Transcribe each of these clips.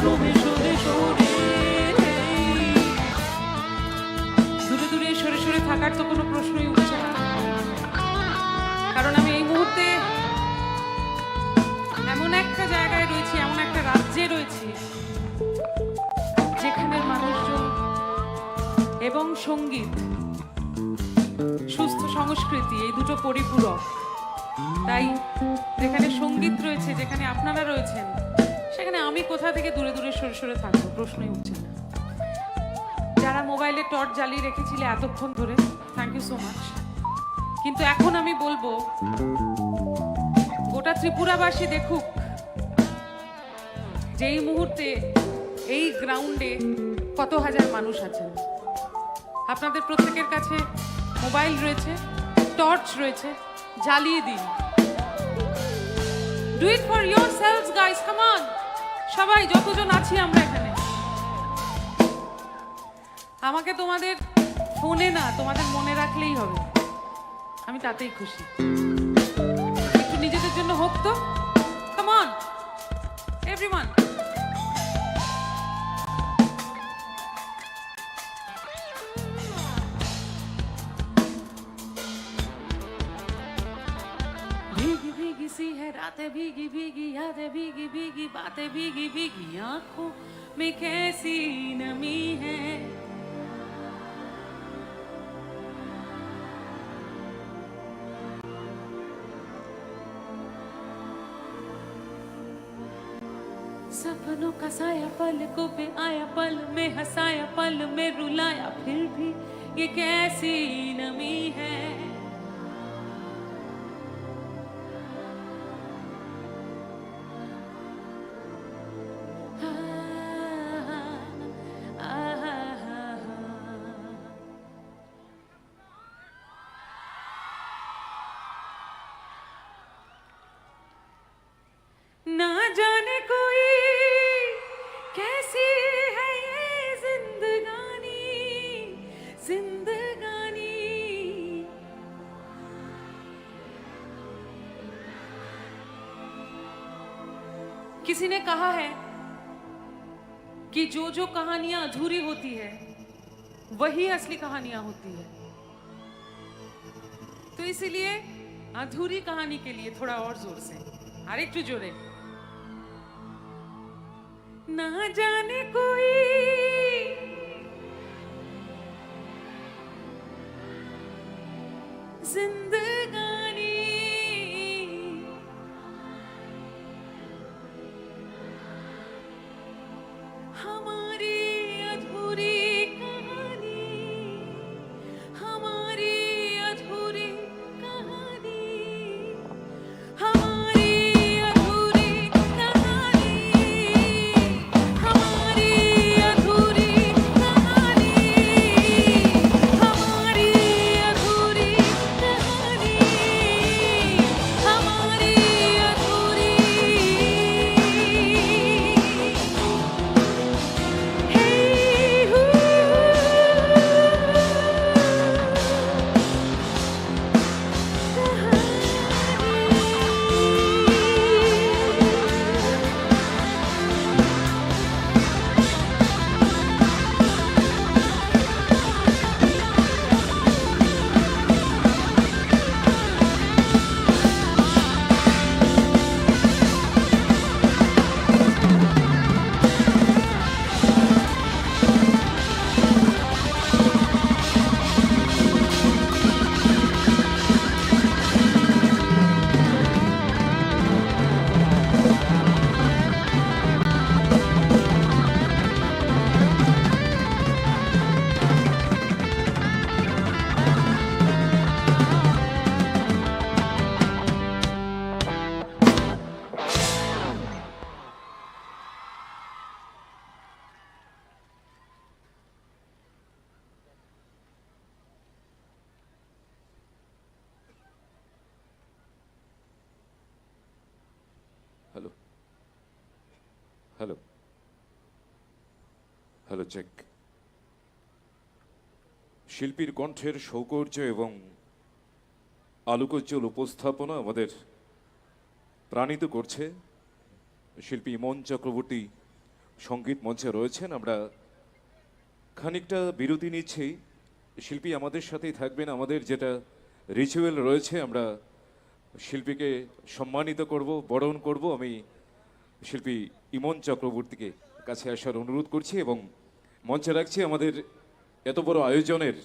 ক্রমে সরে সরে। দূরে দূরে সরে সরে থাকার তো কোনো প্রশ্নই উঠছে না, কারণ আমি এই মুহূর্তে এমন একটা জায়গায় রয়েছি, এমন একটা রাজ্যে রয়েছি যেখানের মানুষজন এবং সঙ্গীত, সুস্থ সংস্কৃতি এই দুটো পরিপূরক। তাই যেখানে সঙ্গীত রয়েছে, যেখানে আপনারা রয়েছেন, সেখানে আমি কোথা থেকে দূরে দূরে সরে সরে থাকবো, প্রশ্নই উঠছে না। যারা মোবাইলে টর্চ জ্বালিয়ে রেখেছিলে এতক্ষণ ধরে, থ্যাংক ইউ সো মাচ। কিন্তু এখন আমি বলবো, গোটা ত্রিপুরাবাসী দেখুক যে এই মুহূর্তে এই গ্রাউন্ডে কত হাজার মানুষ আছেন। আপনাদের প্রত্যেকের কাছে মোবাইল রয়েছে, টর্চ রয়েছে, জ্বালিয়ে দিন। Do it for yourselves guys, come on. সবাই যতজন আছি আমরা এখানে, আমাকে তোমাদের ফোনে না, তোমাদের মনে রাখলেই হবে, আমি তাতেই খুশি। একটু নিজেদের জন্য হোক তো, কাম অন এভরিওয়ান। भीगी भीगी सी है रातें, भीगी भीगी यादें, भीगी भीगी बातें, भीगी भीगी आंखों में कैसी नमी है। सपनों का साया पलकों पे आया, पल में हंसाया, पल में रुलाया, फिर भी ये कैसी नमी है। ना जाने कोई कैसी है ये जिंदगानी, जिंदगानी। किसी ने कहा है कि जो जो कहानियां अधूरी होती है वही असली कहानियां होती है। तो इसीलिए अधूरी कहानी के लिए थोड़ा और जोर से, और एक जोरे। ना जाने कोई जिंदगानी, हमारी अधूरी कहानी, हमारी अधूरी कहानी, हमारी अधूरी कहानी, हमारी अधूरी कहानी, हमारी अधूरी कहानी, हमारी अधूरी। Hey hoo, hello hello hello check. শিল্পীর কণ্ঠের সৌকর্য এবং আলোকোজ্জ্বল উপস্থাপনা আমাদের প্রাণিত করছে। শিল্পী ইমন চক্রবর্তী সঙ্গীত মঞ্চে রয়েছেন। আমরা খানিকটা বিরতি নিচ্ছি। শিল্পী আমাদের সাথেই থাকবেন। আমাদের যেটা রিচুয়াল রয়েছে, আমরা শিল্পীকে সম্মানিত করব, বরণ করব। আমি শিল্পী ইমন চক্রবর্তীকে কাছে আসার অনুরোধ করছি এবং মঞ্চে রাখছি আমাদের এত বড় আয়োজনের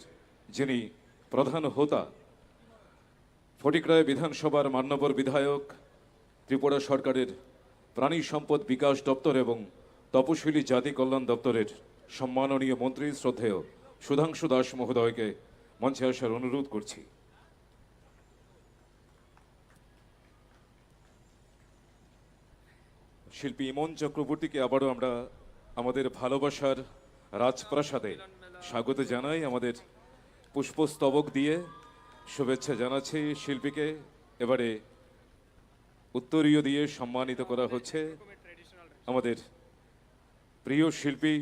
যিনি প্রধান হোতা, ফটিকরায় বিধানসভার মান্যবর বিধায়ক, ত্রিপুরা সরকারের প্রাণী সম্পদ বিকাশ দপ্তর এবং তপশিলি জাতি কল্যাণ দপ্তরের সম্মাননীয় মন্ত্রী শ্রদ্ধেয় সুধাংশু দাস মহোদয়কে মঞ্চে আসার অনুরোধ করছি। শিল্পী ইমন চক্রবর্তীকে আবারও আমরা আমাদের ভালোবাসার রাজপ্রাসাদে স্বাগত জানাই। আমাদের পুষ্পস্তবক দিয়ে শুভেচ্ছা জানাচ্ছি শিল্পীকে। এবারে উত্তরীয় দিয়ে সম্মানিত করা হচ্ছে আমাদের প্রিয় শিল্পী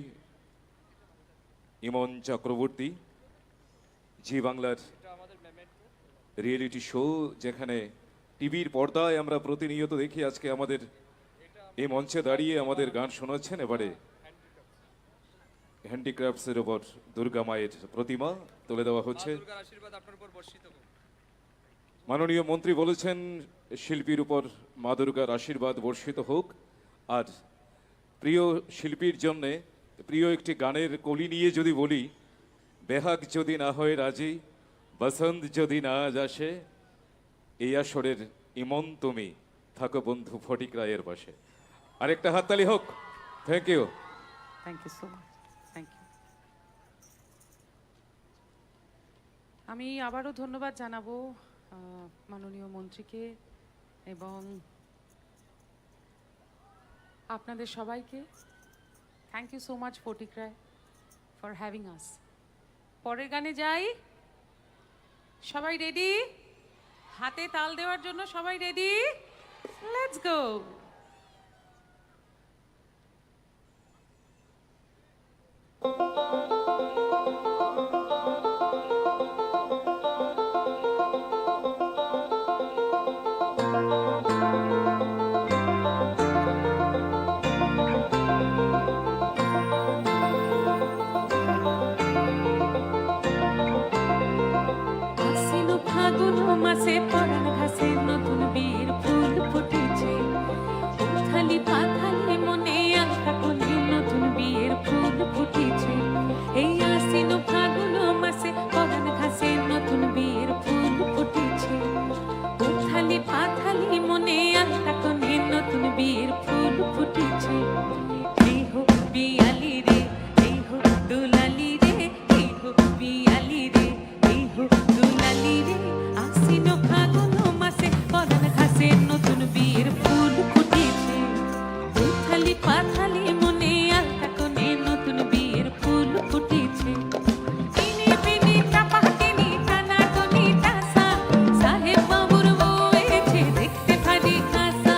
ইমন চক্রবর্তী। জি বাংলার রিয়েলিটি শো, যেখানে টিভির পর্দায় আমরা প্রতিনিয়ত দেখি, আজকে আমাদের এই মঞ্চে দাঁড়িয়ে আমাদের গান শোনাচ্ছেন। এবারে হ্যান্ডিক্রাফটসের ওপর দুর্গা মায়ের প্রতিমা তুলে দেওয়া হচ্ছে। মাননীয় মন্ত্রী বলেছেন শিল্পীর উপর মা দুর্গার আশীর্বাদ বর্ষিত হোক। আর প্রিয় শিল্পীর জন্যে প্রিয় একটি গানের কলি নিয়ে যদি বলি, বেহাগ যদি না হয় রাজি, বসন্ত যদি না আজ আসে, এই আসরের ইমন তুমি থাকো বন্ধু ফটিক রায়ের পাশে। আরেকটা হাততালি হোক। Thank you. Thank you so much, thank you. আমি আবারও ধন্যবাদ জানাবো মাননীয় মন্ত্রীকে এবং আপনাদের সবাইকে। Thank you so much Fatik Ray for having us. পরের গানে যাই। সবাই রেডি? হাতে তাল দেওয়ার জন্য সবাই রেডি? Let's go. মাসে পরাণ ঘাসে নতুন বিয়ের ফুল ফুটেছে, উথালি পাথালি মনে আলতা কোণে নতুন বিয়ের ফুল ফুটেছে। এই আশ্বিন ফাগুন মাসে পরাণ ঘাসে নতুন বিয়ের ফুল ফুটেছে, উথালি পাথালি মনে আলতা কোণে নতুন বিয়ের ফুল ফুটেছে। এই হোক বিয়ালি রে, এই হোক দুলালি রে, এই হোক বিয়ালি রে, এই হোক দুলালি রে। নতুন বিয়ের ফুল ফুটেছে, উথালি পাথালি মনে আলতা কোণে নতুন বিয়ের ফুল ফুটেছে। ইনি বিনি টাপাটিনি টানা টনি টাসা, সাহেব বাবুর বউয়েছে দেখতে ভারী খাসা।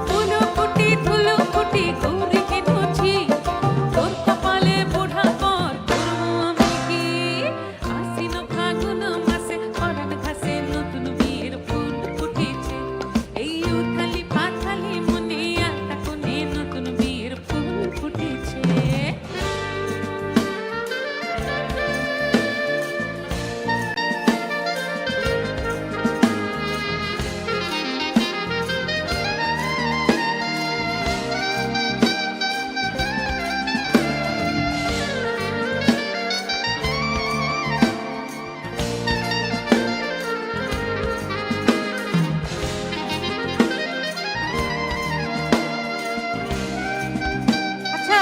ফুলো ফুটি ধুলো ফুটি গৌরী কিনুছি, তোর কপালে বুড়া পর করবো আমি কি। আশ্বিন ফাগুন মাসে পরাণ ঘাসে নতুন বিয়ের ফুল ফুটেছে, এই উথালি পাথালি মনে আলতা কোণে নতুন বিয়ের ফুল ফুটেছে। আচ্ছা,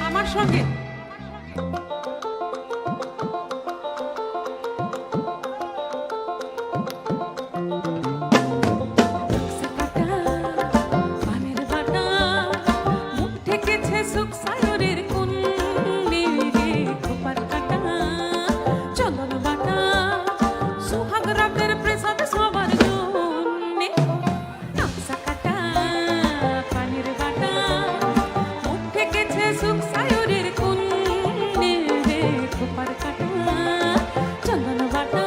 আমার সঙ্গে পানের বাটা মুখ ঢেকেছে সুখ সায়রের কুন্ডে রে, খোপার কাটা চন্দন বাটা সুহাগ রাতের প্রসাদ সবার জন্যে। নাকশা কাটা পানের বাটা মুখ ঢেকেছে সুখ সায়রের কুন্ডে রে, খোপার কাটা চন্দন বাটা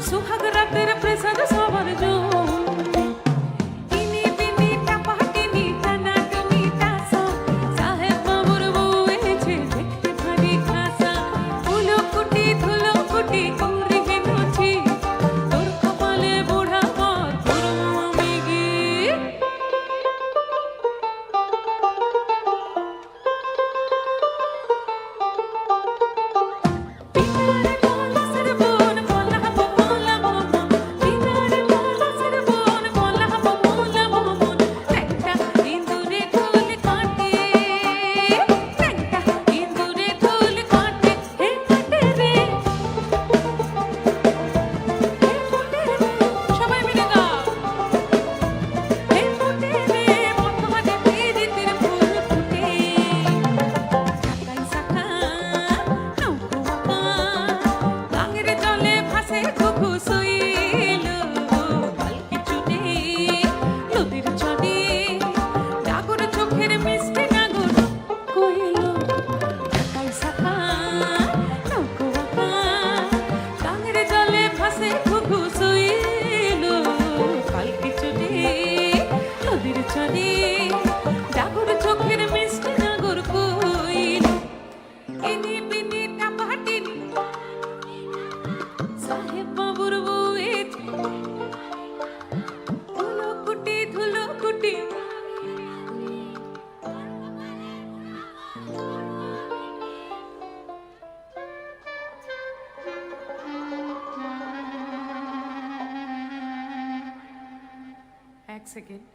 সুহাগ রাতের প্রসাদ সবার জন্যে। ইনি বিনি টাপাটিনি টানা টনি টাসা, সাহেব এক সেকেন্ড,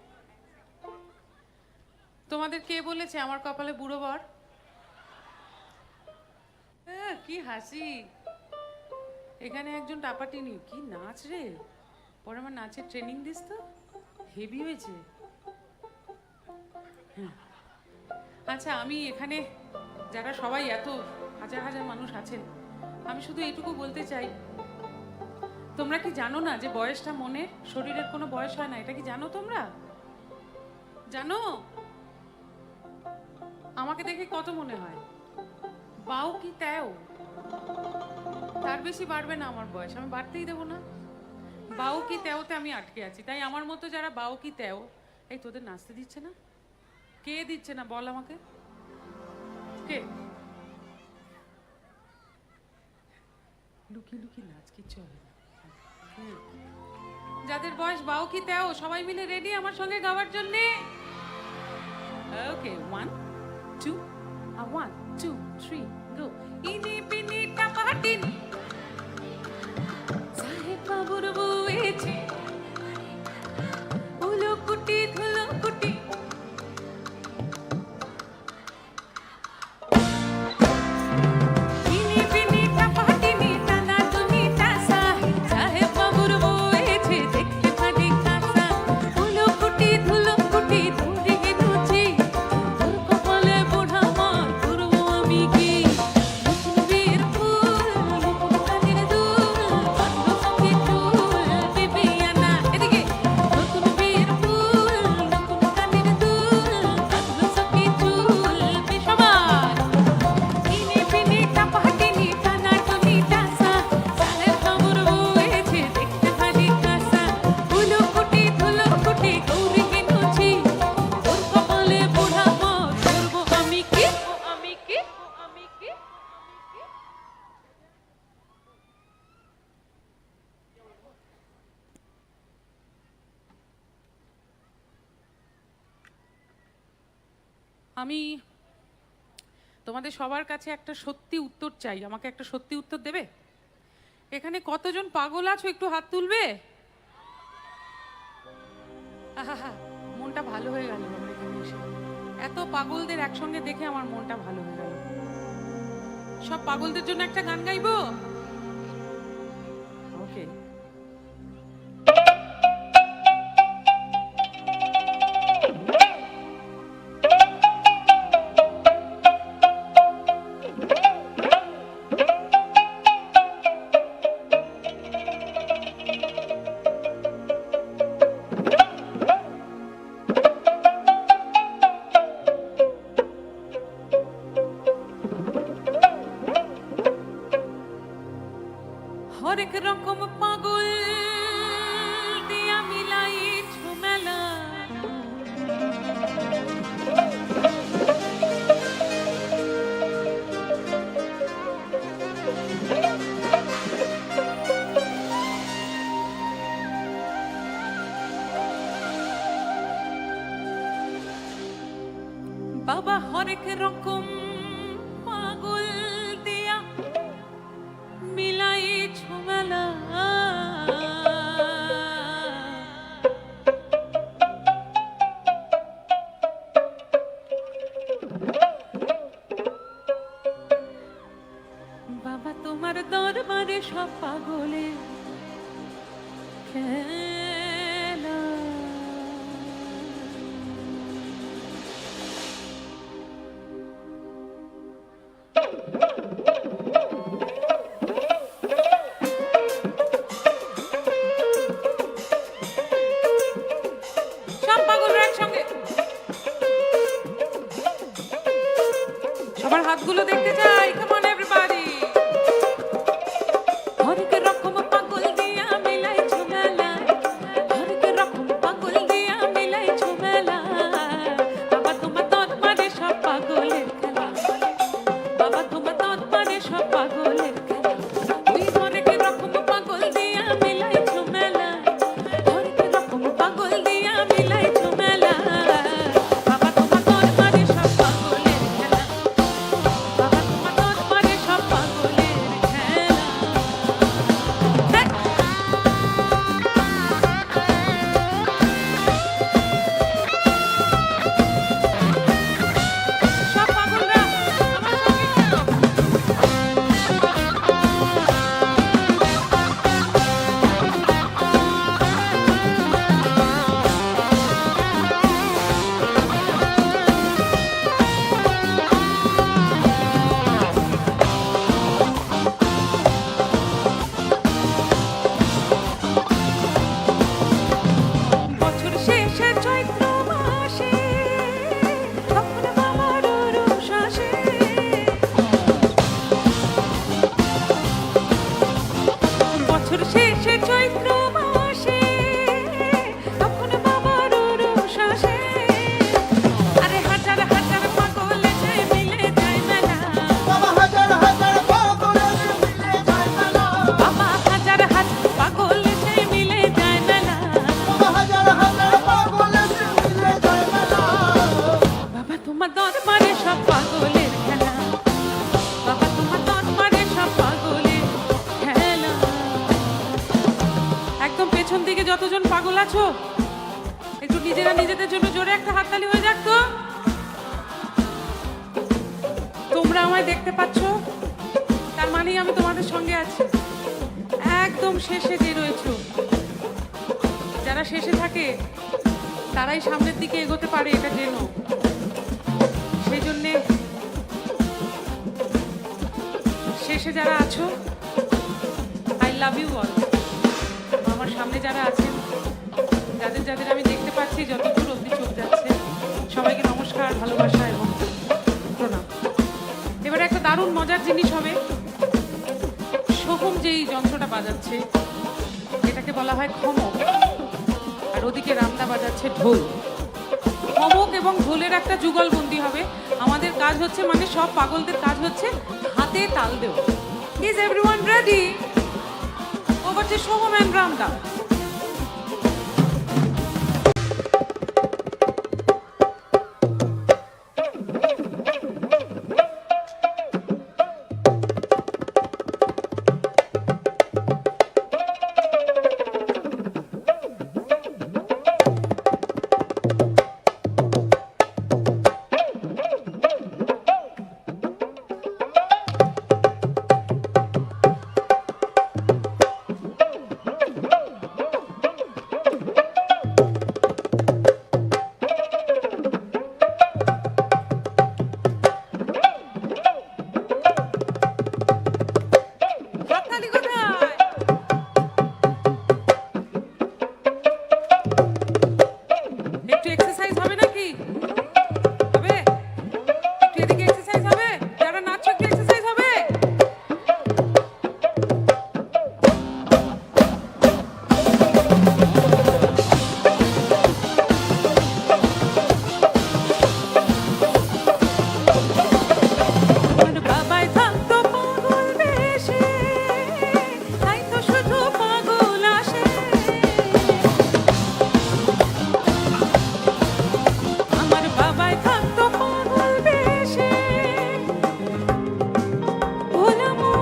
তোমাদের কে বলেছে আমার কপালে বুড়ো বর? কি হাসি! এখানে একজন টাপাটিনি, কি নাচ রে! পরে আমার নাচের ট্রেনিং দিস তো, হেভি হয়েছে। আচ্ছা, আমি এখানে যারা সবাই এত হাজার হাজার মানুষ আছেন, আমি শুধু এইটুকু বলতে চাই, তোমরা কি জানো না যে বয়সটা মনের, শরীরের কোনো বয়স হয় না? এটা কি জানো তোমরা? জানো? আমাকে দেখে কত মনে হয়? বাও কি তেও, তার বেশি বাড়বে না আমার বয়স, আমি বাড়তেই দেবো না। বাও কি তেওতে আমি আটকে আছি। তাই আমার মতো যারা বাও কি তেও, এই তোদের নাচতে দিচ্ছে না? কে দিচ্ছে না বল আমাকে, কে? লুকিয়ে লুকিয়ে নাচ, কিচ্ছু হবে না। যাদের বয়স বাও কি তেও, সবাই মিলে রেডি আমার সঙ্গে গাওয়ার জন্য? ওকে, 1 2 1 2 3 গো। ইনি বিনি টাপাটিন সাহেব বাবুর বউয়েছে, উলো কুটি ধুলো কুটি, ইনি বিনি টাপাটিনি টানা টুনি টাসা, সাহেব বাবুর বউয়েছে দেখতে ভারী খাসা, উলো কুটি ধুলো কুটি ধুরি হেনুছি, তোর কপালে বুড়া মার করবো আমি কি? নতুন বিয়ের ফুল, নতুন কানের দুল, বাঁধলো সঙ্গে চুল, বিবিয়ানা এদিকে। নতুন বিয়ের ফুল, নতুন কানের দুল, বাঁধলো সঙ্গে চুল, সবার। ইনি বিনি টাপাটিনি টানা টুনি টাসা, সাহেব বাবুর বউয়েছে দেখতে ভারী খাসা, উলো কুটি ধুলো কুটি গৌরী হেনুছি, তোর কপালে বুড়া মার করবো আমি কি? আমি কি? আমি কি? আমি তোমাদের সবার কাছে একটা সত্যি উত্তর চাই। আমাকে একটা সত্যি উত্তর দেবে? এখানে কতজন পাগল আছো একটু হাত তুলবে? আহা, মনটা ভালো হয়ে গেল আমার এখানে এসে। এত পাগলদের একসঙ্গে দেখে আমার মনটা ভালো হয়ে গেল। সব পাগলদের জন্য একটা গান গাইবো? ওকে। হরেক রকম পাগল দিয়া মিলাই ঝুমেলা, বাবা হরেক রকম পাগল দিয়া মিলাই ঝুমেলা, বাবা তোমার দরবারে সব পাগলে খেলা। সব পাগলরা একসঙ্গে, সবার হাতগুলো দেখতে চাই। Come on everybody. হরেক রকম পাগল দিয়া মিলাই ঝুমেলা, হরেক রকম পাগল দিয়া মিলাই ঝুমেলা, বাবা তোমার দরবারে সব পাগলের খেলা, বাবা তোমার দরবারে সব পাগলের খেলা। ওই হরেক রকম পাগল দিয়া মিলাই ঝুমেলা, হরেক রকম পাগল দিয়া মিলাই ঝুমেলা, বাবা তোমার দরবারে সব পাগলের খেলা। এদের জন্য জোরে একটা হাততালি হয়ে যাক তো। তোমরা আমায় দেখতে পাচ্ছ, তার মানেই আমি তোমাদের সঙ্গে আছি। একদম শেষে যে রয়েছে, যারা শেষে থাকে তারাই সামনের দিকে এগোতে পারে, এটা জেনো। সেই জন্যে শেষে যারা আছো, আই লাভ ইউ অল। আমার সামনে যারা আছেন, যাদের যাদের আমি দেখতে পাচ্ছি, যতদূর অব্দি চোখ যাচ্ছে, সবাইকে নমস্কার, ভালোবাসা এবং প্রণাম। এবারে একটা দারুণ মজার জিনিস হবে। সোহম যেই যন্ত্রটা বাজাচ্ছে, এটাকে বলা হয় খমক, আর ওদিকে রামদা বাজাচ্ছে ঢোল। খমক এবং ঢোলের একটা যুগলবন্দি হবে। আমাদের কাজ হচ্ছে, মানে সব পাগলদের কাজ হচ্ছে হাতে তাল দেওয়া। Is everyone ready? Over to Soham and রামদা। হাততালি কোথায়? একটু এক্সারসাইজ হবে নাকি? হবে? একটু এদিকে এক্সারসাইজ হবে? যারা নাচছো একটু এক্সারসাইজ হবে? আমার বাবাই থাকতো পাগল বেশে, তাই তো শুধু পাগল আসে। আমার বাবাই থাকতো পাগল বেশে, ভোলা মন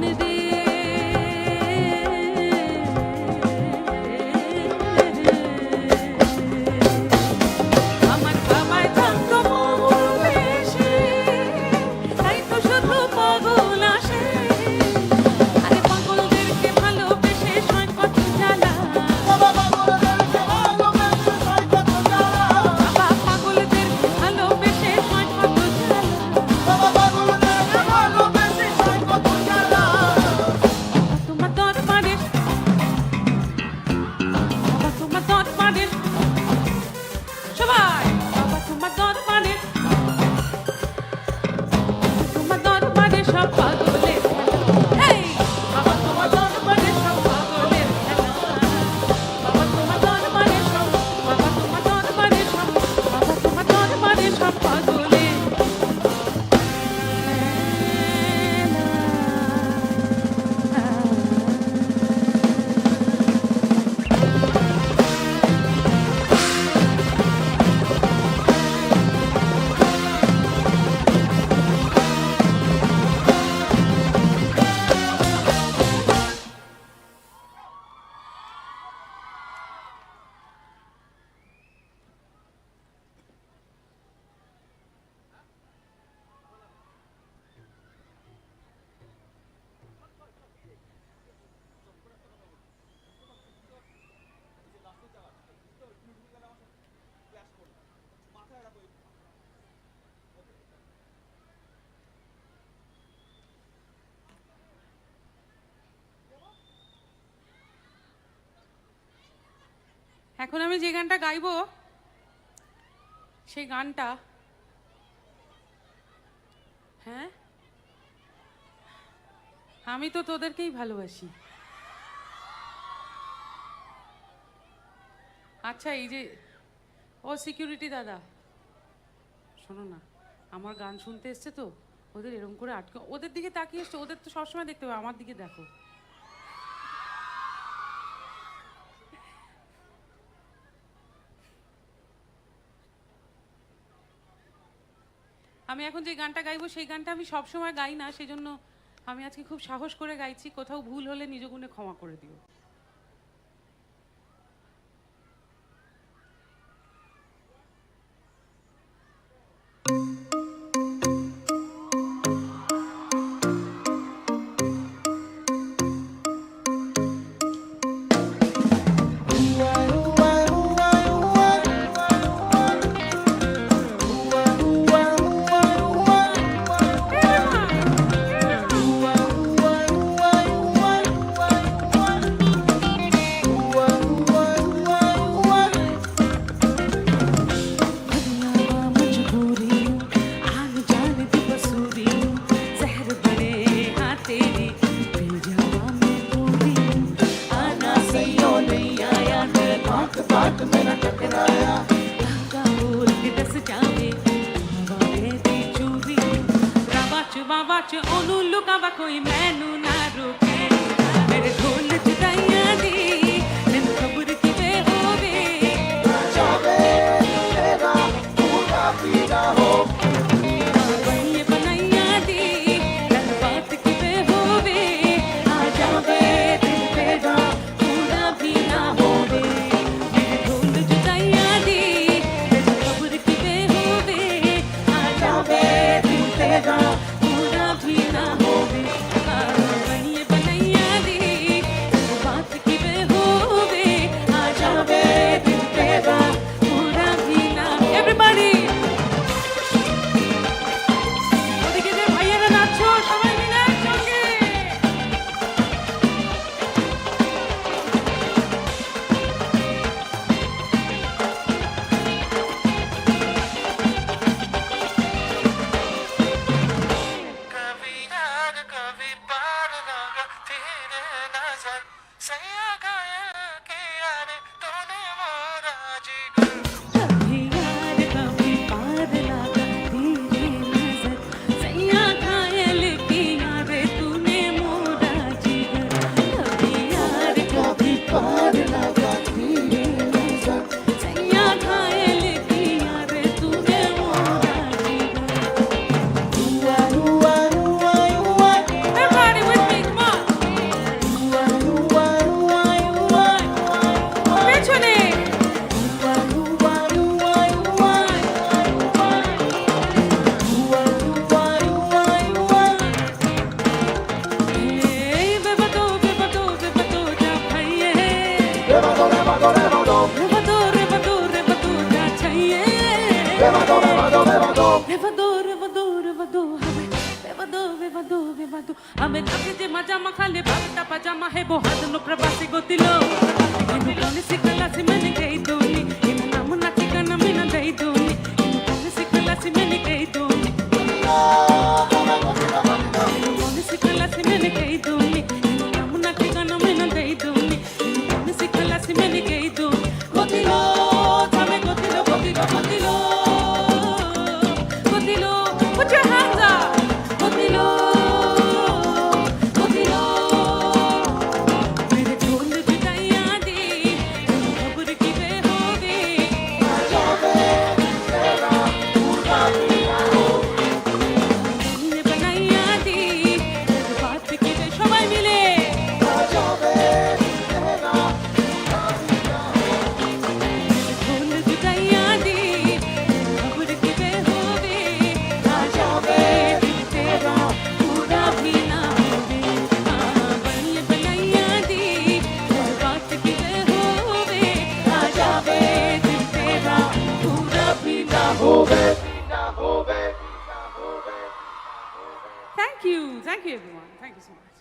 রে। আমার বাবাই থাকতো পাগল বেশে, তাই তো শুধু পাগল আসে। আরে পাগলদেরকে ভালোবেসে সয় কত জ্বালা, বাবা পাগলদেরকে ভালোবেসে সয় কত জ্বালা। তোমার দরবারে, বাবা তোমার দরবারে, সবাই বাবা তোমার দরবারে, তোমার দরবারে সব পাগলের খেলা। এই বাবা তোমার দরবারে সব পাগলের খেলা। বাবা তোমার দরবারে সব, বাবা তোমার দরবারে সব, বাবা তোমার দরবারে সব পাগলের এখন আমি যে গানটা গাইবো, সেই গানটা, হ্যাঁ, আমি তো তোদেরকেই ভালোবাসি। আচ্ছা, এই যে, ও সিকিউরিটি দাদা, শোনো না, আমার গান শুনতে এসছে তো, ওদের এরকম করে আটকে, ওদের দিকে তাকিয়ে এসছে, ওদের তো সবসময় দেখতে হবে, আমার দিকে দেখো। আমি এখন যে গানটা গাইবো, সেই গানটা আমি সবসময় গাই না, সেই জন্য আমি আজকে খুব সাহস করে গাইছি, কোথাও ভুল হলে নিজ গুণে ক্ষমা করে দিও। बाबाच ओनू लुकावा कोई मैनू ना रोके मेरे ढोल जुदाइयां दी मैन खबर की वे होवे जावे तेरा पूरा पीरा हो ये बनाइया दी लग बात की वे होवे आ जावे दिल तेरा पूरा भी ना होवे मेरे ढोल जुदाइयां दी मैन खबर की वे होवे आ जावे दिल तेरा भी ना होवे ये बनैया दी बात की वे होवे आ जावे दिल तेरा पूरा भी ना। एवरीबॉडी ওদিকে যে ভাইয়েরা নাচছো সবাই মিলে একসঙ্গে। हमें काफी जे मजा मखाले बागता पजामा है वो हाथ नो प्रवासी गोतिलो इनु कोने सिकला से मैंने कही दोनी इनु नाम ना ठिकाना में ना दई दोनी इनु कोने सिकला से मैंने कही दोनी इनु कोने सिकला से मैंने कही दोनी इनु नाम ना ठिकाना में ना दई दोनी इनु कोने सिकला से मैंने कही दोनी गोतिलो थामे गोतिलो गोतिलो गोतिलो गोतिलो put your hands up गोतिलो Thank you everyone. Thank you so much.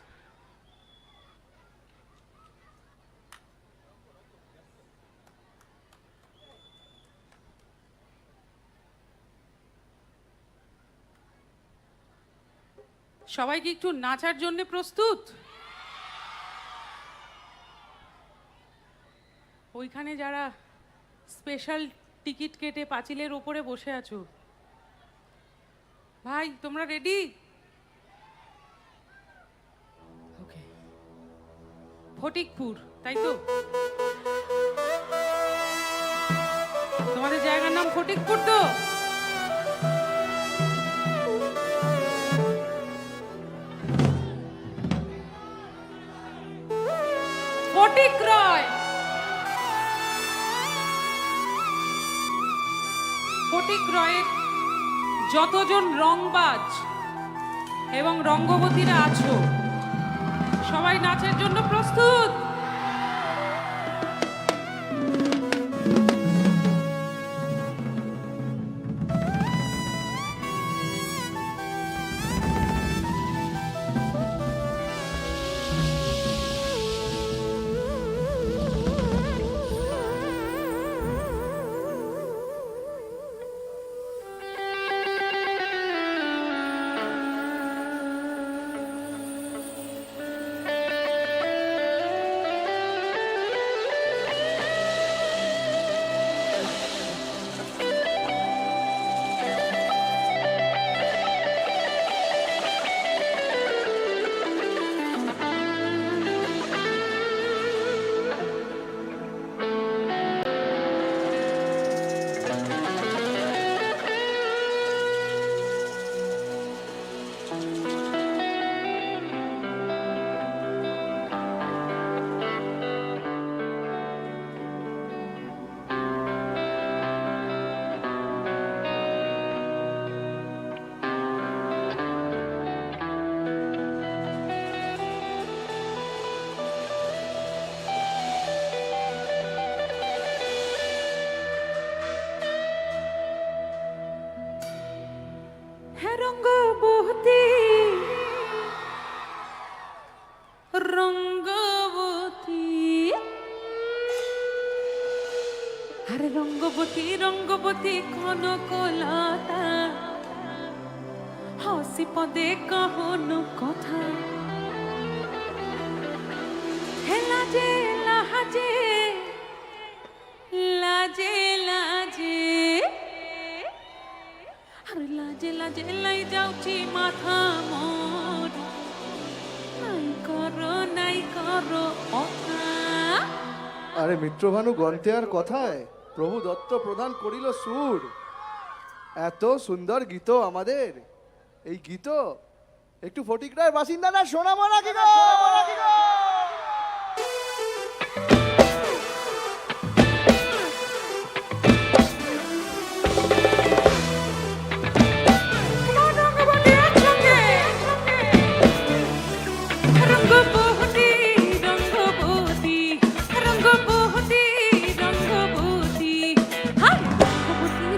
সবাই কি একটু নাচার জন্য প্রস্তুত? ওইখানে যারা স্পেশাল টিকিট কেটে পাঁচিলের ওপরে বসে আছো, ভাই তোমরা রেডি? ওকে, ফটিকপুর তাই তো? তোমাদের জায়গার নাম ফটিকপুর তো? ফটিক রয়ের যতজন রংবাজ এবং রঙ্গবতীরা আছো, সবাই নাচের জন্য প্রস্তুত? হ্যাঁ রঙ্গবতী, রঙ্গবতী, আরে রঙ্গবতী রঙ্গবতী কনকলতা, হাসি পদে কহন কথা, হেলা যে লাজে লাজে লাজে, আরে লাজে লাজে লাই যাচ্ছি মাথা মোর, নাই করো কথা। আরে মিত্রভানু গন্তে আর কথায় প্রভু দত্ত প্রদান করিল সুর। এত সুন্দর গীত আমাদের, এই গীত একটু ফটিকরায়ের বাসিন্দা না শোনাবো নাকি গো?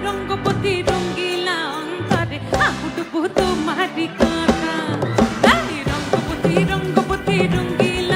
রঙ্গবতী রঙ্গিলা অন্তরে আগুটবো তোমারি কথা, রঙ্গবতী রঙ্গবতী রঙ্গিলা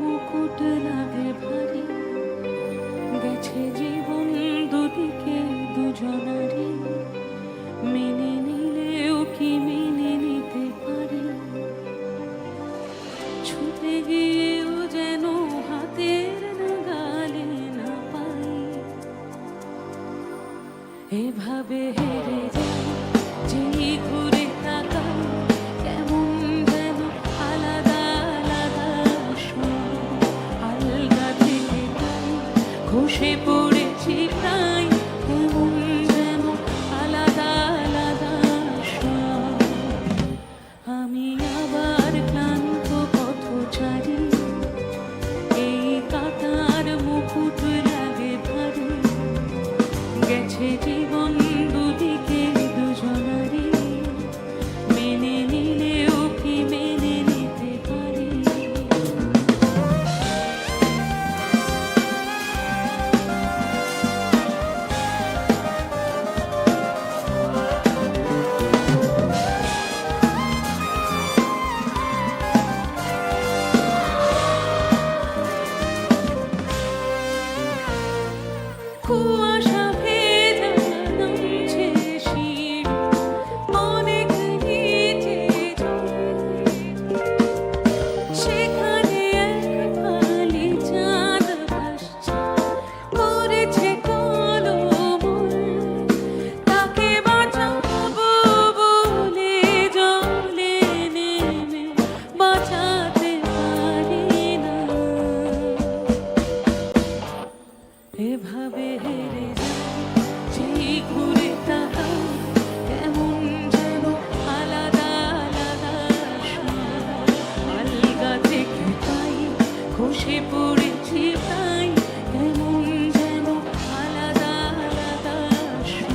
মুকুট লাগে ভারী, গেছে জীবন দুদিকে দুজনারই, মেনে নিলেও কি মেনে নিতে পারি, ছুটে গিয়েও যেন হাতের নাগালে না পাই, এভাবে হেরে যাই যেই ঘুরে তাকাই, কেমন যেন আলাদা আলাদা স্বর, আলগা থেকে তাই খসে পড়েছি প্রায়, কেমন যেন আলাদা আলাদা স্বর। আমি আবার ক্লান্ত পথচারী, এই কাঁটার মুকুট লাগে ভারী, গেছে জীবন দুদিকে দুজনারই, মেনে নিলেও কি মেনে নিতে পারি। কুয়াশা ভেজা নামছে শির, অনেক নিচে জল, সেখানে এক ফালি চাঁদ ভাসছে, করেছে কলমল, তাকে বাঁচাবো বলে জলে নেমে বাঁচাতে পারি না, এভাবে হেরে যাই যেই ঘুরে তাকাই, কেমন যেন আলাদা আলাদা স্বর, আলগা থেকে তাই খসে পড়েছি তাই, কেমন যেন আলাদা আলাদা স্বর।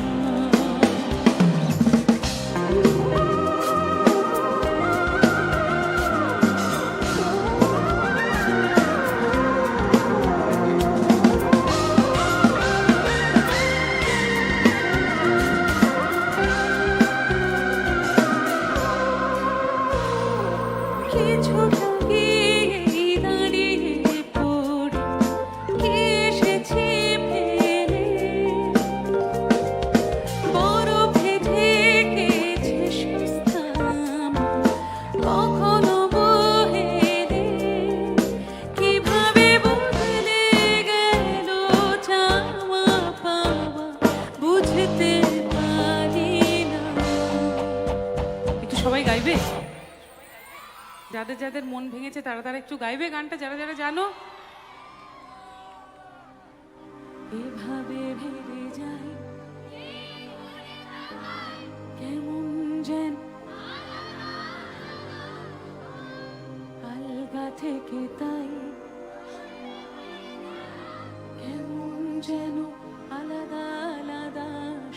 কিছুটা গিয়েই দাঁড়িয়ে পড়ি, কে এসেছে ফেলে, বরফে ঢেকেছে সস্তা আমার, কখনো বহে রে, কিভাবে বদলে গেল চাওয়া পাওয়া বুঝতে পারি না। একটু সবাই গাইবে, যাদের যাদের মন ভেঙেছে তারা তারা একটু গাইবে গানটা, যারা যারা জানো। এভাবে ভেবে যাই কেমন যেন আলগা থেকে তাই, কেমন যেন আলাদা আলাদা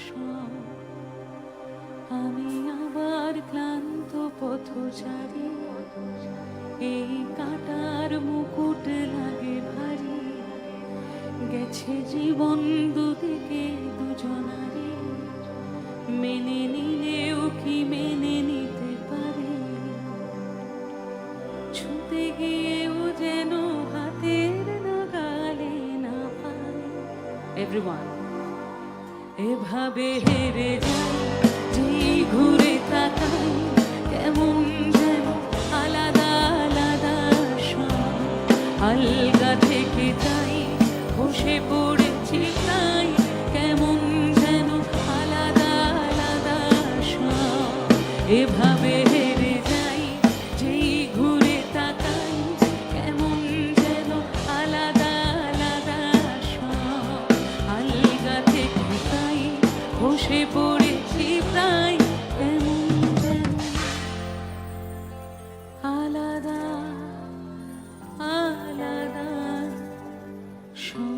স্বর। আমি আবার ক্লান্ত পথচারী, এই কাঁটার মুকুট লাগে ভারী, গেছে জীবন দুদিকে দুজনারই, মেনে নিলেও কি মেনে নিতে পারি, ছুতে গিয়েও যেন হাতের নাগালে না পাই। এভরিওয়ান, এভাবে হেরে যাই যেই ঘুরে তাকাই, কেমন যেন আলাদা আলাদা স্বর, আলগা থেকে তাই খসে পড়েছি তাই, কেমন যেন আলাদা আলাদা স্বর। এভাবে হেরে যাই যেই ঘুরে তাকাই, কেমন যেন আলাদা আলাদা স্বর, আলগা থেকে তাই খসে পড়েছি প্রায়, কেমন যেন আলাদা আলাদা স্বর।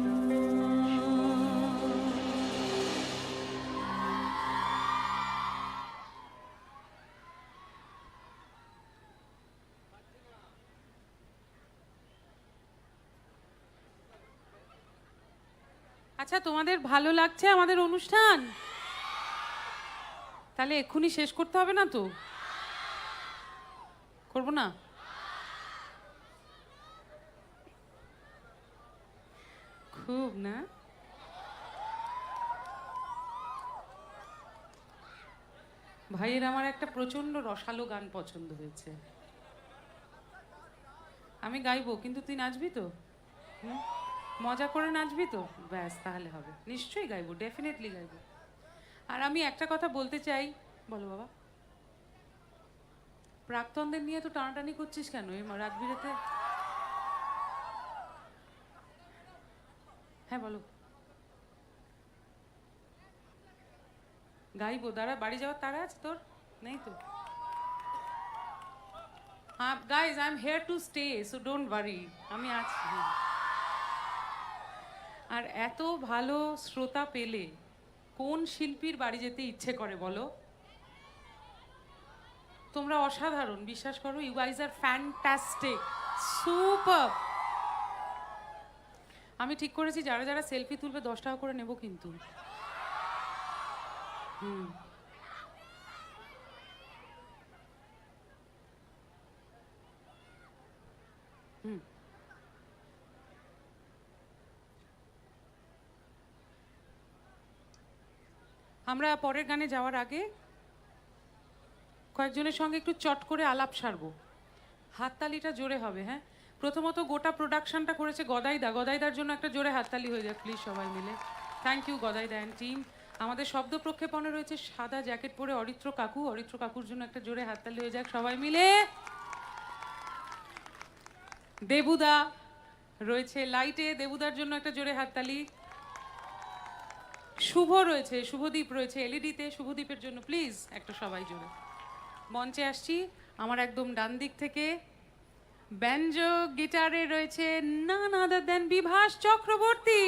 আচ্ছা, তোমাদের ভালো লাগছে আমাদের অনুষ্ঠান? তাহলে এক্ষুনি শেষ করতে হবে না তো? করবো না? খুব না? ভাইয়ের আমার একটা প্রচন্ড রসালো গান পছন্দ হয়েছে। আমি গাইবো, কিন্তু তুই নাচবি তো? হুম? মজা করে নাচবি তো? ব্যাস, তাহলে হবে। নিশ্চয়ই গাইবো, ডেফিনেটলি গাইবো। আর আমি একটা কথা বলতে চাই। বলো বাবা। প্রাক্তনদের নিয়ে তো টানাটানি করছিস কেন এই রাত বিরেতে? হ্যাঁ বলো। গাইবো, দাঁড়া, বাড়ি যাওয়ার তাড়া আছে তোর? নেই তো? হ্যাঁ guys, I am here to stay, so don't worry, আমি আছি। আর এত ভালো শ্রোতা পেলে কোন শিল্পীর বাড়ি যেতে ইচ্ছে করে বলো? তোমরা অসাধারণ, বিশ্বাস করো, you guys are fantastic, super. আমি ঠিক করেছি যারা যারা সেলফি তুলবে 10 টাকা করে নেব কিন্তু। হুম। হুম। আমরা পরের গানে যাওয়ার আগে কয়েকজনের সঙ্গে একটু চট করে আলাপ সারবো। হাততালিটা জোরে হবে, হ্যাঁ? প্রথমত গোটা প্রোডাকশনটা করেছে গদাইদা। গদাইদার জন্য একটা জোরে হাততালি হয়ে যাক প্লিজ সবাই মিলে। থ্যাংক ইউ গদাইদা অ্যান্ড টিম। আমাদের শব্দ প্রক্ষেপণে রয়েছে সাদা জ্যাকেট পরে অরিত্র কাকু। অরিত্র কাকুর জন্য একটা জোরে হাততালি হয়ে যাক সবাই মিলে। দেবুদা রয়েছে লাইটে, দেবুদার জন্য একটা জোরে হাততালি। শুভ রয়েছে, শুভদীপ রয়েছে এলইডিতে, শুভদীপের জন্য প্লিজ একটা সবাই জোরে। মঞ্চে আসছি আমার একদম ডান দিক থেকে। ব্যাঞ্জো গিটারে রয়েছে none other than Bibhas Chakraborty.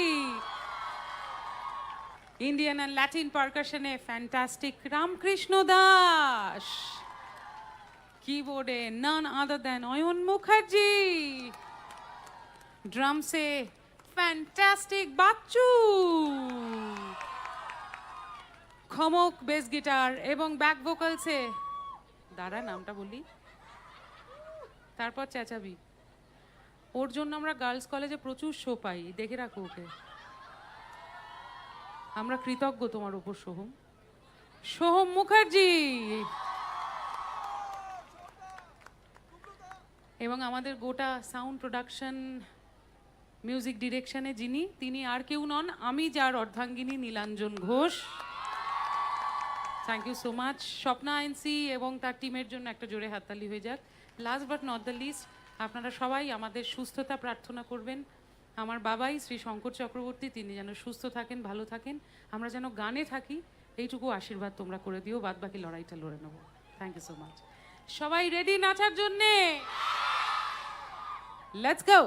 Indian and Latin পারকাশনে ফ্যান্টাস্টিক রামকৃষ্ণ দাস। কিবোর্ডে none other than Ayan Mukherjee. ড্রামসে ফ্যান্টাস্টিক বাচ্চু। খমক বেস গিটার এবং ব্যাক ভোকালসে, দাঁড়া নামটা বলি তারপর চেঁচাবি। ওর জন্য আমরা গার্লস কলেজে প্রচুর শো পাই, দেখে রাখো ওকে। আমরা কৃতজ্ঞ তোমার উপর সোহম। সোহম মুখার্জি। এবং আমাদের গোটা সাউন্ড প্রোডাকশন মিউজিক ডিরেকশনে যিনি, তিনি আর কেউ নন, আমি যার অর্ধাঙ্গিনী Nilanjan Ghosh. Thank you so much. Swapna আইনসি এবং তার টিমের জন্য একটা জোরে হাততালি হয়ে যাক। Last but not the least, আপনারা সবাই আমাদের সুস্থতা প্রার্থনা করবেন। আমার বাবাই শ্রী শঙ্কর চক্রবর্তী, তিনি যেন সুস্থ থাকেন, ভালো থাকেন, আমরা যেন গানে থাকি, এইটুকু আশীর্বাদ তোমরা করে দিও। বাদ বাকি লড়াইটা লড়ে নেবো। Thank you so much. সবাই রেডি নাচার জন্যে? Let's go.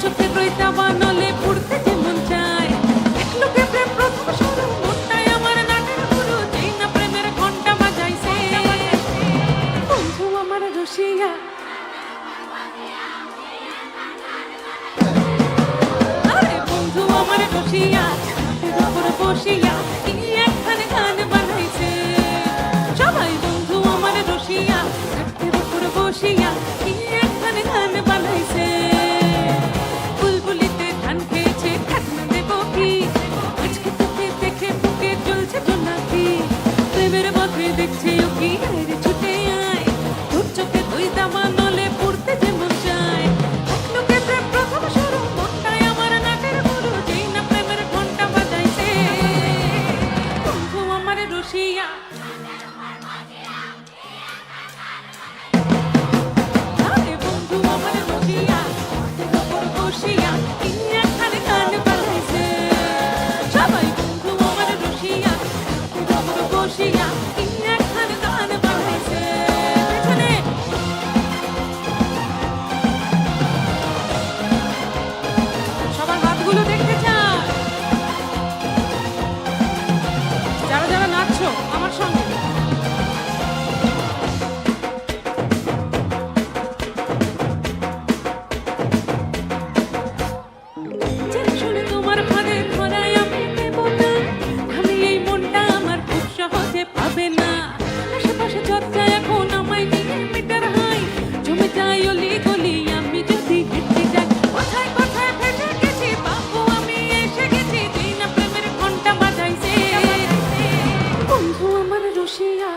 চোখে রইতা বানলে পুড়তে যেমন চায়, এক লোকে প্রেম বসিয়া কি একখানে গান বানাইছে। সবাই বন্ধু আমার রসিয়া ঘাটের উপর বসিয়া কি একখানে গান বানাইছে। বুলবুলিতে ধান খেয়েছে ঠাকুমা দেব কি, আজকে তোকে দেখে বুকে জ্বলছে জোনাকি। প্রেমের পথে দেখছে ও কি আয় ছুটে আয়, তোর চোখে দুই দামা নলে পড়তে যেমন চায়। এক লোকে প্রেম প্রথম শুরু, মনটাই আমার নাটের গুরু, যেই না প্রেমের ঘন্টা বাজাইছে। বন্ধু আমার রসিয়া আরে বন্ধু আমার রসিয়া ঘাটের উপর বসিয়া কি একখানে গান বানাইছে। সবাই বন্ধু আমার রসিয়া ঘাটের উপর বসিয়া কি একখানে গান বানাইছে। পেছনে সবার হাতগুলো দেখতে চান, যারা যারা নাচছো আমার সঙ্গে। যে শুনে তোমার ঘরে ধরায় আমি দেব না, আমি এই মনটা আমার খুব সহজে পাবে না। আশেপাশে চর্চা এখন আমায় নিয়ে মিটার হাই, জমে যায় অলি গলি আমি যদি হেঁটে যাই। কোথায় কোথায় ফেসে গেছি বাবু আমি এসে গেছি, যেই না প্রেমের ঘন্টা বাজাইছে। বন্ধু আমার রসিয়া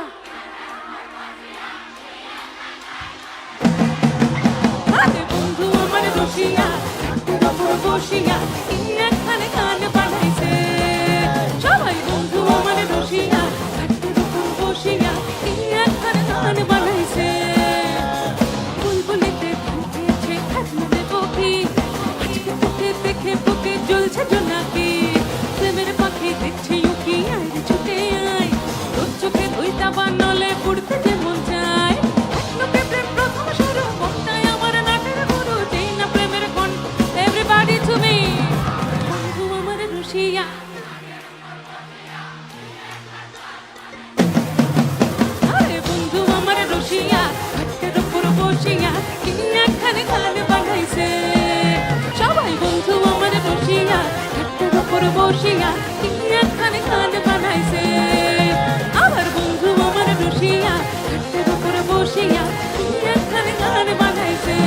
আরে বন্ধু আমার রসিয়া ঘাটের উপর বসিয়া কি একখানে গান বানাইছে। সবাই বন্ধু আমার রসিয়া ঘাটের উপর বসিয়া কি একখানে গান বানাইছে। বুলবুলিতে ধান খেয়েছে ঠাকুমা দেব কি, আজকে তোকে দেখে বুকে জ্বলছে জোনাকি। প্রেমের পথে দেখছে ও কি আয় ছুটে আয়, তোর চোখে দুই দাবা নলে পড়তে যেমন চায়। এক লোকে প্রেম প্রথম শুরু, মনটাই আমার নাটের গুরু, যেই না প্রেমের ঘন্টা। এভরিবডি টু মি, বন্ধু আমার রসিয়া আরে বন্ধু আমার রসিয়া ঘাটের উপর বসিয়া কি একখানে গান বানাইছে। সবাই বন্ধু আমার রসিয়া ঘাটের উপর বসিয়া কি একখানে গান বানাইছে। আমার বন্ধু আমার রসিয়া ঘাটের উপর বসিয়া কি একখানে গান বানাইছে।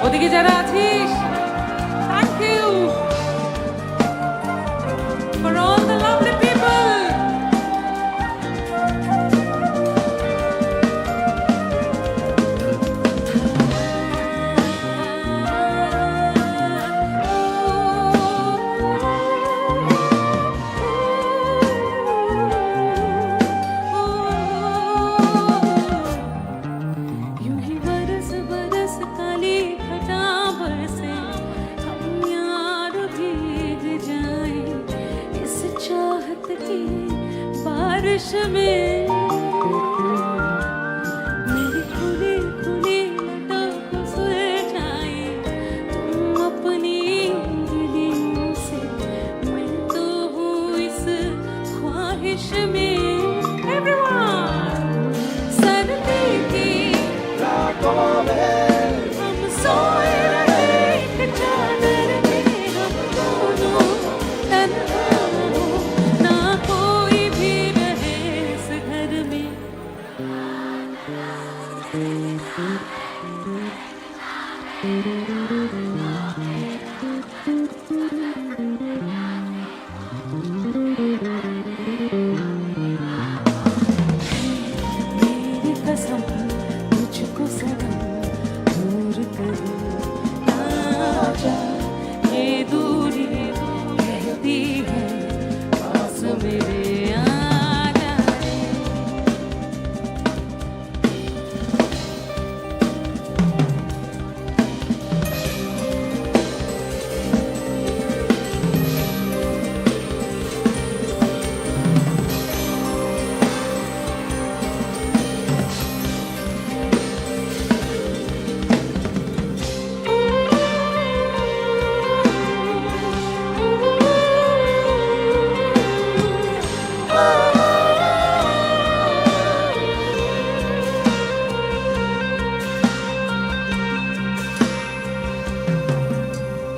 ওদিকে যারা আছিস থ্যাংক ইউ। ख्वाहिश में मेरी खुली खुली लटों को सुलझाए तुम अपनी उंगलियों से। मैं तो हूँ इस ख्वाहिश में। Everyone! सर्दी की हम सोए रहे एक चादर में हम दोनों तन्हा हो, ना कोई भी रहे इस घर में। मेरी कसम तुझको सनम दूर कहीं ना जा। ये दूरी कहती है पास मेरे आ जा।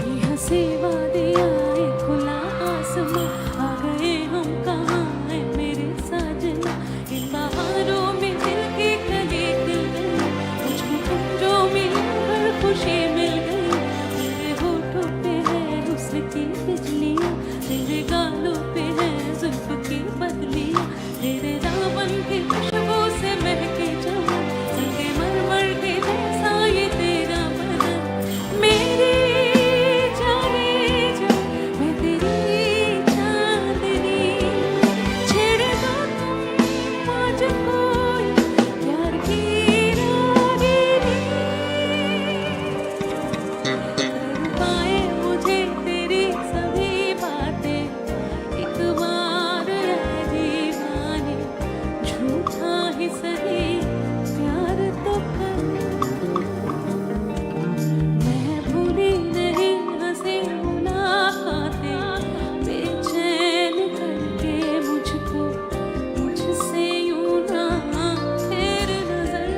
ये हंसी वादी आए खुला आसमां, आ गए हम कहाँ है मेरे साजना। इन बहारों में दिल की कली खिल गई, मुझको तुम जो मिले हर खुशी मिल गई। तेरे होठों पे है हुस्न की बिजलियाँ, तेरे गालों पे है जुल्फ की बदलियाँ। तेरे दामन की खुशबू से महके चमन, संगे मरमर के जैसा ये तेरा बदन। मेरी जाने जा मैं तेरी चांदनी, छेड़ दो तुम आज कोई प्यार की रागीनी। कर पाए मुझे तेरी सभी बातें एक बार ऐ दीवाने, झूठा ही सही प्यार तो कर। मैं भूली नहीं हंसी मुलाकातें, बेचैन करके मुझको मुझसे यूं ना फेर नजर।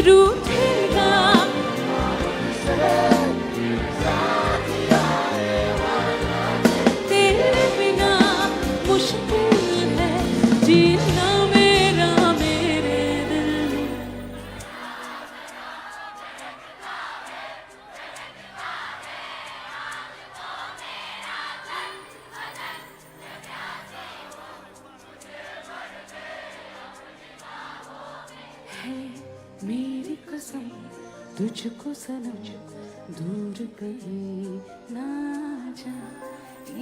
रूठेगा तेरे बिना मुश्किल है जीना मेरा मेरे दिल में। है मेरी कसम तुझको सनम दूर कहीं ना जा।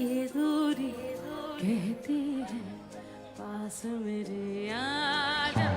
ये दूरी कहती है पास मेरे आ जा।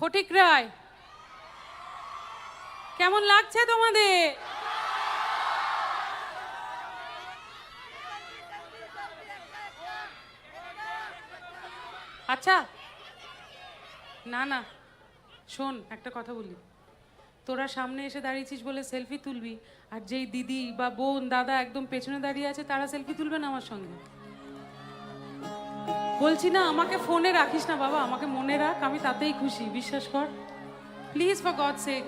ফটিক রায়, কেমন লাগছে তোমাদের? আচ্ছা, না না, শোন একটা কথা বলি, তোরা সামনে এসে দাঁড়িয়েছিস বলে সেলফি তুলবি, আর যেই দিদি বা বোন দাদা একদম পেছনে দাঁড়িয়ে আছে তারা সেলফি তুলবে না আমার সঙ্গে? বলছি না, আমাকে ফোনে রাখিস না বাবা, আমাকে মনে রাখ, আমি তাতেই খুশি, বিশ্বাস কর প্লিজ, ফর গড সেক।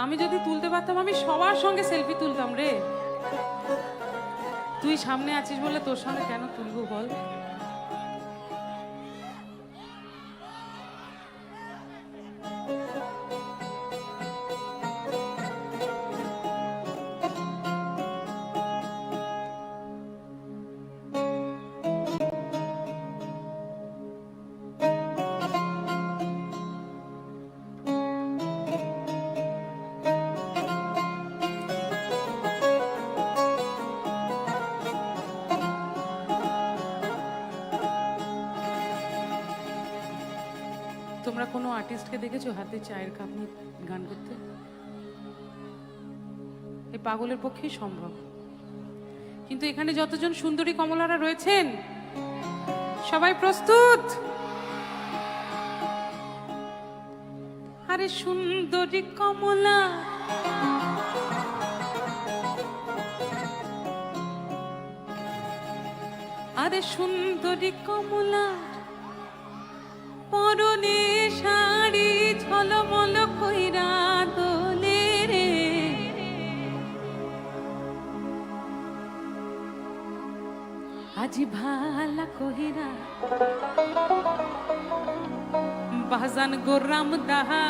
আমি যদি তুলতে পারতাম আমি সবার সঙ্গে সেলফি তুলতাম রে। তুই সামনে আছিস বলে তোর সঙ্গে কেন তুলবো বল? তোমরা কোনো আর্টিস্টকে দেখেছো হাতে চায়ের কাপ নিয়ে গান করতে? এই পাগলের পক্ষেই সম্ভব। কিন্তু এখানে যতজন সুন্দরী কমলারা রয়েছেন সবাই প্রস্তুত? আরে সুন্দরী কমলা, আরে সুন্দরী কমলা, পরনে শাড়ি ঝলমল কইরা দোলে রে, আজি ভালা কইরা বাজান গোরাম দাহা।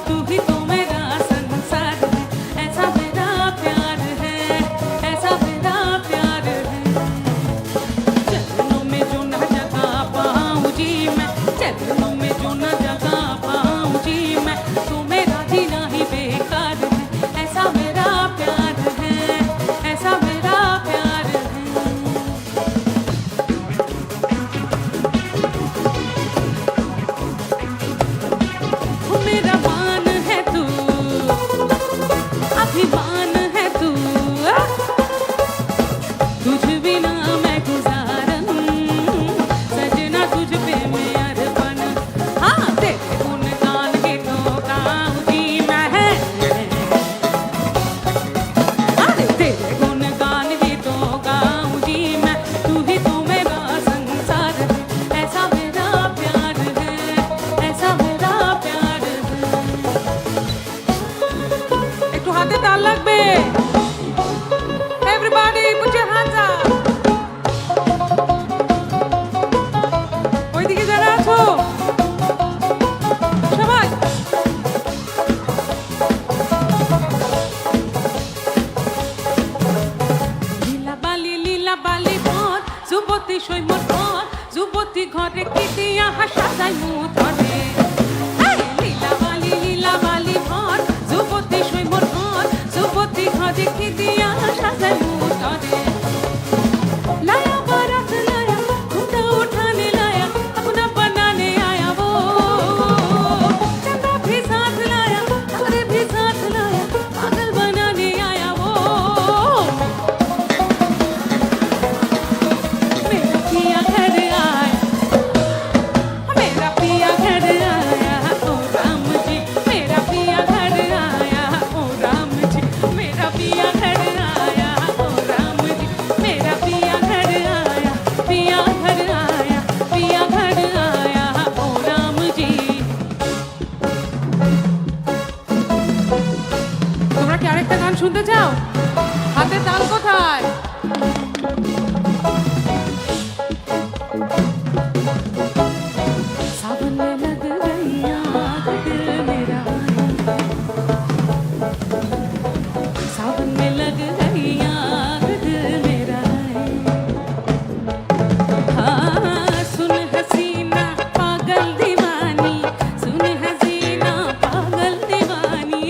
तू ঘরে কি দিয়া সাজাই মুতরে লীলা বালি ভর যুবতী সৈমর ঘর যুবতী ঘরে কি দিয়া সাজাই মুতরে लाया बारात लाया घूंघटा उठाने लाया अपना बनाने आया वो चंदा भी साथ लाया तारे भी साथ लाया पागल बनाने आया वो मेरा पिया घर आया ओ राम जी मेरा पिया घर आया ओ राम जी मेरा पिया घर आया ओ राम जी मेरा पिया घर आया पिया घर आया पिया घर आया ओ राम जी তোমরা কি আরেকটা গান শুনতে চাও হাতে তাল কোথায় सावन में लग गई आग दिल मेरा सावन में लग गई आग दिल मेरा हाँ सुन हसीना पागल दीवानी सुन हसीना पागल दीवानी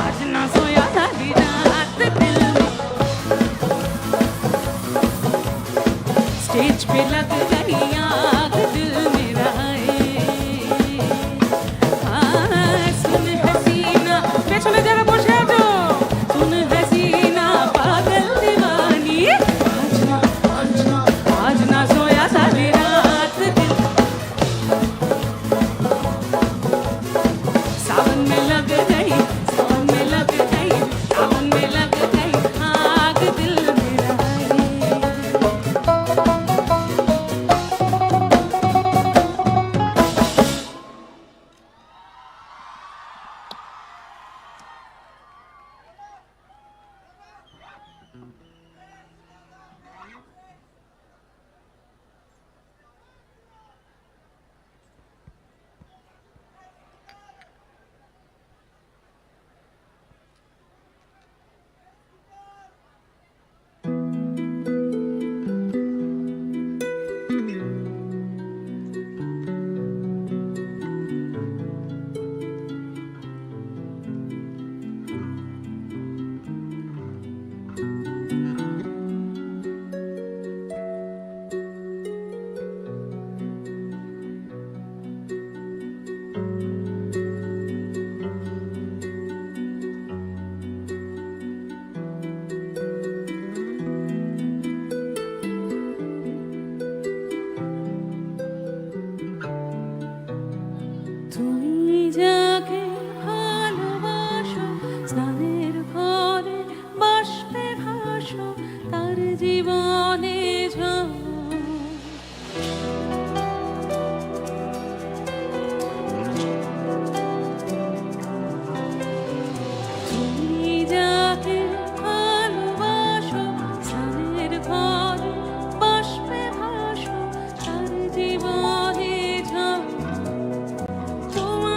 आज ना सोया सारी रात दिल में स्टेज पे लग गई आग दिल मेरा सुन हसीना পেছনে যারা বসে আছো सुन हसीना पागल दीवानी आज ना सोया सारी रात दिल सावन में लग गई सावन में लग गई सावन में लग गई आग दिल मेरा তুমি যাকে ভালোবাসো স্নানের ঘরে বাষ্পে ভাসো তার জীবনে ঝড় তুমি যাকে ভালোবাসো স্নানের ঘরে বাষ্পে ভাসো তার জীবনে ঝড় তোমার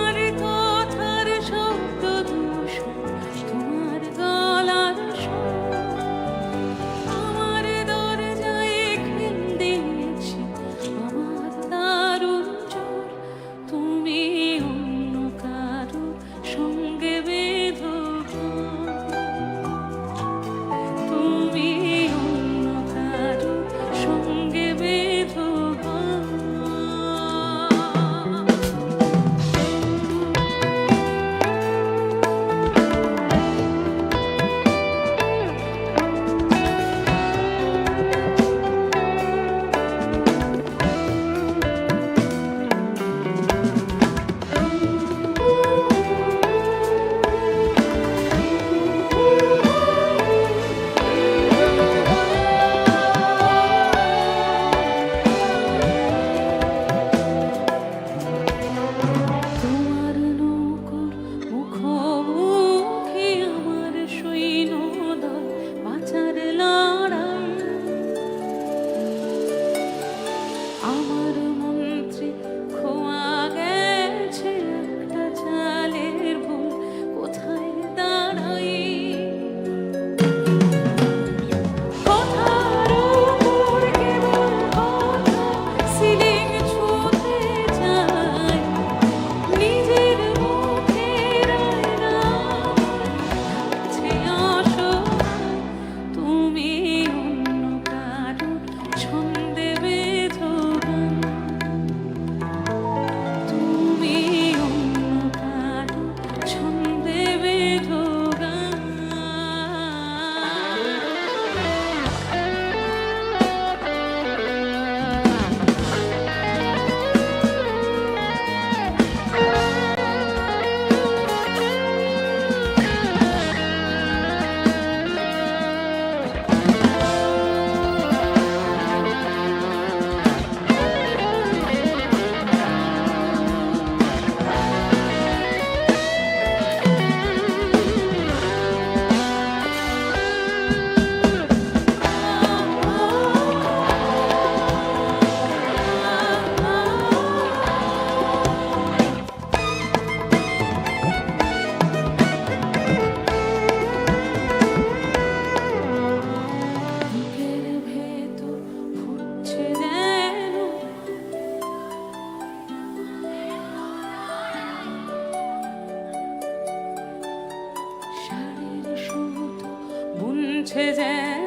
মুছে যেন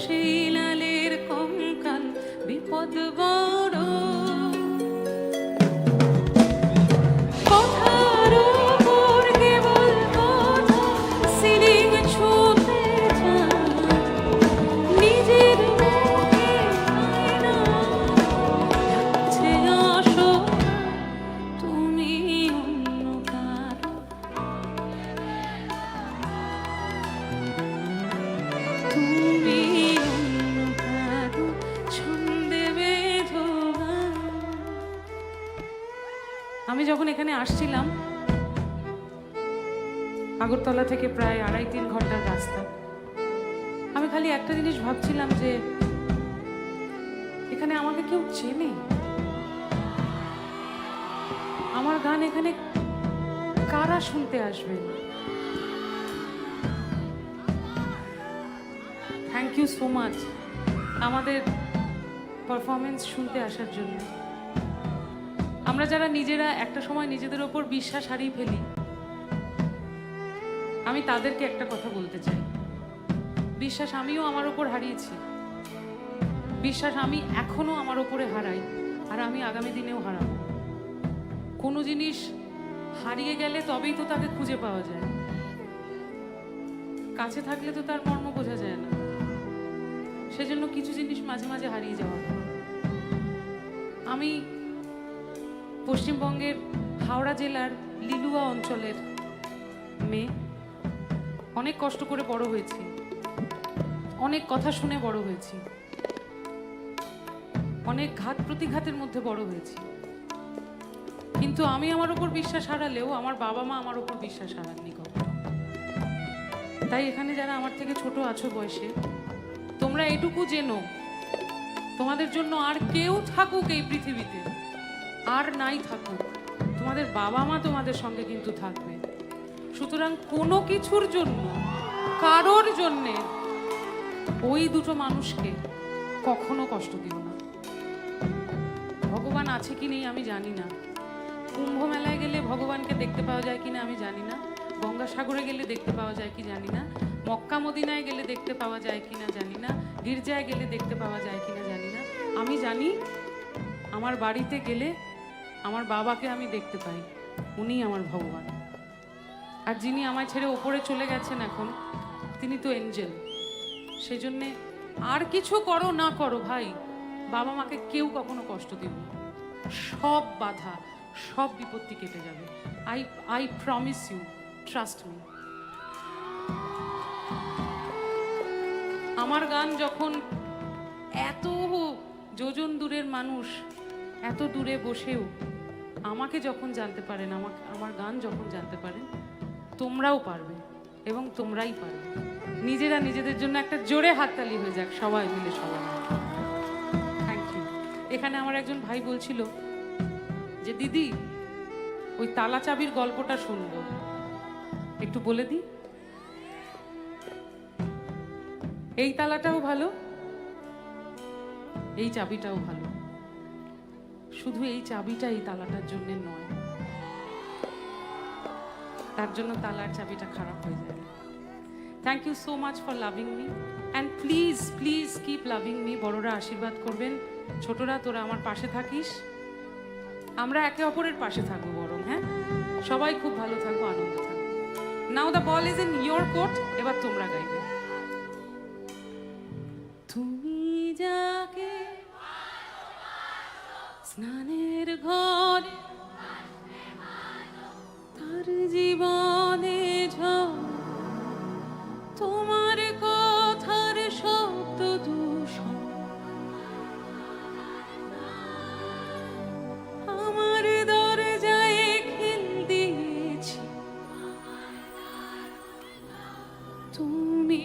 সেই লালের কঙ্কাল বিপদ বড় কথার উপর কেবল কথা সিলিং ছুঁতে চায় নিজের মুখে আয়না ঢাকছে আসো তুমি অন্য কারো তুমি অন্য কারো ছন্দে বেঁধো গান। আমি যখন এখানে আসছিলাম আগরতলা থেকে প্রায় 2.5-3 ঘন্টার রাস্তা, আমি খালি একটা জিনিস ভাবছিলাম যে এখানে আমাকে কেউ চেনে, আমার গান এখানে কারা শুনতে আসবে। থ্যাংক ইউ সো মাচ আমাদের পারফরমেন্স শুনতে আসার জন্য। আমরা যারা নিজেরা একটা সময় নিজেদের ওপর বিশ্বাস হারিয়ে ফেলি, আমি তাদেরকে একটা কথা বলতে চাই, বিশ্বাস আমিও আমার ওপর হারিয়েছি, বিশ্বাস আমি এখনো আমার ওপরে হারাই, আর আমি আগামী দিনেও হারাবো। কোনো জিনিস হারিয়ে গেলে তবেই তো তাকে খুঁজে পাওয়া যায়, কাছে থাকলে তো তার মর্ম বোঝা যায় না। সেজন্য কিছু জিনিস মাঝে মাঝে হারিয়ে যাওয়া। আমি পশ্চিমবঙ্গের হাওড়া জেলার লিলুয়া অঞ্চলের মেয়ে, অনেক কষ্ট করে বড় হয়েছি, অনেক কথা শুনে বড় হয়েছি, অনেক ঘাত প্রতিঘাতের মধ্যে বড় হয়েছি। কিন্তু আমি আমার উপর বিশ্বাস হারালেও আমার বাবা মা আমার উপর বিশ্বাস হারাননি কখনো। তাই এখানে যারা আমার থেকে ছোট আছো বয়সে, তোমরা এটুকু জেনো, তোমাদের জন্য আর কেউ থাকুক এই পৃথিবীতে, আর নাই থাকুক, তোমাদের বাবা মা তোমাদের সঙ্গে কিন্তু থাকবে। সুতরাং কোনো কিছুর জন্য, কারোর জন্যে ওই দুটো মানুষকে কখনো কষ্ট দিও না। ভগবান আছে কি নেই আমি জানি না, কুম্ভ মেলায় গেলে ভগবানকে দেখতে পাওয়া যায় কিনা আমি জানি না, গঙ্গাসাগরে গেলে দেখতে পাওয়া যায় কি জানি না, মক্কা মদিনায় গেলে দেখতে পাওয়া যায় কিনা জানি না, গির্জায় গেলে দেখতে পাওয়া যায় কিনা জানি না। আমি জানি আমার বাড়িতে গেলে আমার বাবাকে আমি দেখতে পাই, উনিই আমার ভগবান। আর যিনি আমায় ছেড়ে ওপরে চলে গেছেন এখন, তিনি তো এঞ্জেল। সেই জন্যে আর কিছু করো না করো ভাই, বাবা মাকে কেউ কখনো কষ্ট দিও না। সব বাধা, সব বিপত্তি কেটে যাবে। I promise you, trust me. আমার গান যখন এত যোজন দূরের মানুষ এত দূরে বসেও আমাকে যখন জানতে পারেন, আমার গান যখন জানতে পারেন, তোমরাও পারবে এবং তোমরাই পারবে। নিজেরা নিজেদের জন্য একটা জোরে হাততালি হয়ে যাক সবাই মিলে, সবাই। Thank you. এখানে আমার একজন ভাই বলছিল যে দিদি ওই তালা চাবির গল্পটা শুনবো, একটু বলে দিই। এই তালাটাও ভালো, এই চাবিটাও ভালো, শুধু এই চাবিটা এই তালাটার জন্য নয়, তার জন্য তালার চাবিটা খারাপ হয়ে যায়। Thank you so much for loving me, and please please keep loving me. বড়রা আশীর্বাদ করবেন, ছোটরা তোরা আমার পাশে থাকিস, আমরা একে অপরের পাশে থাকবো বরং। হ্যাঁ, সবাই খুব ভালো থাকবো, আনন্দ থাকবো। Now the ball is in your court, এবার তোমরা গাইবে। তুমি যাকে স্নানের ঘরে তার জীবনে ঝড়, তোমার কথার শব্দ দূষণ আমার দরজায় খিল দিয়েছি। তুমি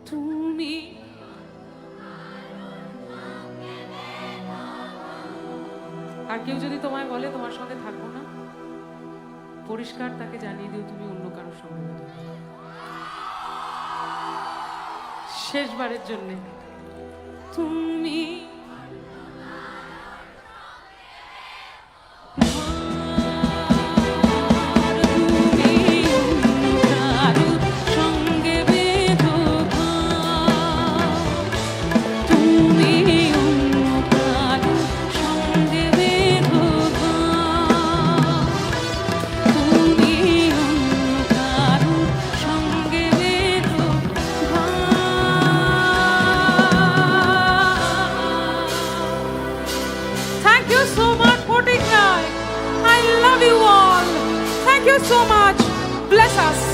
তুমি আর কেউ যদি তোমায় বলে তোমার সঙ্গে থাকবো না, পরিষ্কার তাকে জানিয়ে দিও তুমি অন্য কারোর সঙ্গে। শেষবারের জন্য তুমি so much. Bless us.